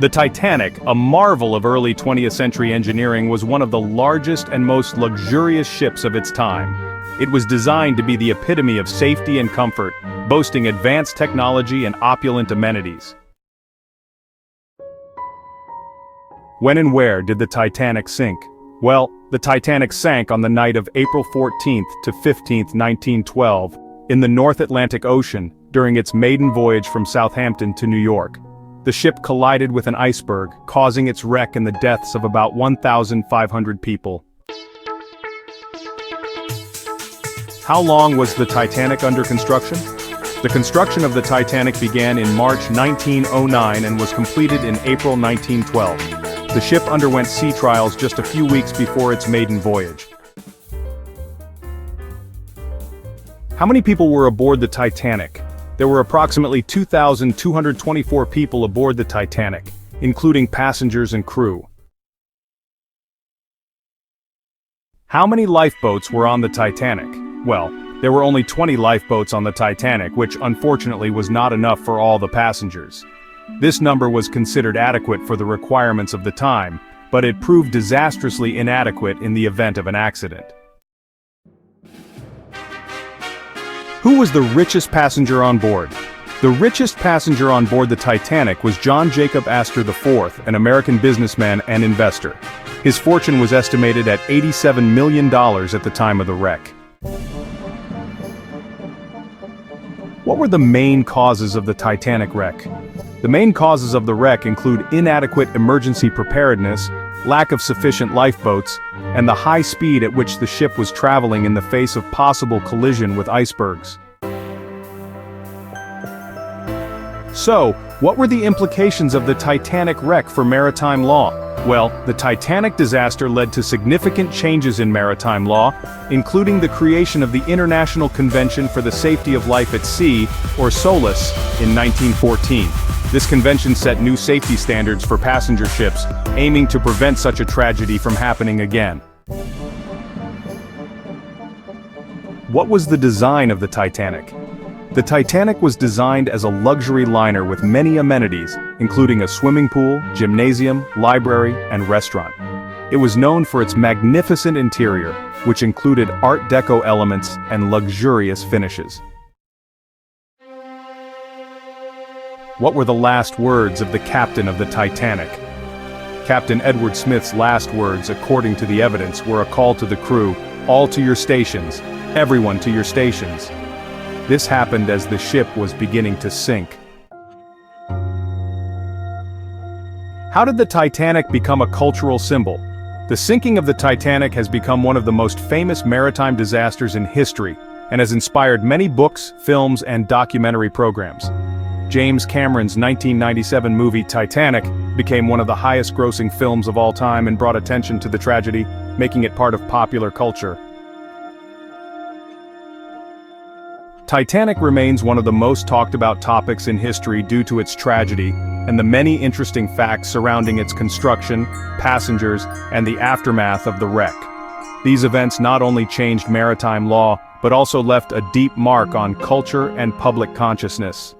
The Titanic, a marvel of early 20th century engineering, was one of the largest and most luxurious ships of its time. It was designed to be the epitome of safety and comfort, boasting advanced technology and opulent amenities. When and where did the Titanic sink? Well, the Titanic sank on the night of April 14th to 15th, 1912, in the North Atlantic Ocean, during its maiden voyage from Southampton to New York. The ship collided with an iceberg, causing its wreck and the deaths of about 1,500 people. How long was the Titanic under construction? The construction of the Titanic began in March 1909 and was completed in April 1912. The ship underwent sea trials just a few weeks before its maiden voyage. How many people were aboard the Titanic? There were approximately 2,224 people aboard the Titanic, including passengers and crew. How many lifeboats were on the Titanic? Well, there were only 20 lifeboats on the Titanic, which unfortunately was not enough for all the passengers. This number was considered adequate for the requirements of the time, but it proved disastrously inadequate in the event of an accident. Who was the richest passenger on board? The richest passenger on board the Titanic was John Jacob Astor IV, an American businessman and investor. His fortune was estimated at $87 million at the time of the wreck. What were the main causes of the Titanic wreck? The main causes of the wreck include inadequate emergency preparedness, lack of sufficient lifeboats, and the high speed at which the ship was traveling in the face of possible collision with icebergs. So, what were the implications of the Titanic wreck for maritime law? Well, the Titanic disaster led to significant changes in maritime law, including the creation of the International Convention for the Safety of Life at Sea, or SOLAS, in 1914. This convention set new safety standards for passenger ships, aiming to prevent such a tragedy from happening again. What was the design of the Titanic? The Titanic was designed as a luxury liner with many amenities, including a swimming pool, gymnasium, library, and restaurant. It was known for its magnificent interior, which included Art Deco elements and luxurious finishes. What were the last words of the captain of the Titanic? Captain Edward Smith's last words, according to the evidence, were a call to the crew, "All to your stations, everyone to your stations." This happened as the ship was beginning to sink. How did the Titanic become a cultural symbol? The sinking of the Titanic has become one of the most famous maritime disasters in history, and has inspired many books, films, and documentary programs. James Cameron's 1997 movie Titanic became one of the highest-grossing films of all time and brought attention to the tragedy, making it part of popular culture. Titanic remains one of the most talked about topics in history due to its tragedy, and the many interesting facts surrounding its construction, passengers, and the aftermath of the wreck. These events not only changed maritime law, but also left a deep mark on culture and public consciousness.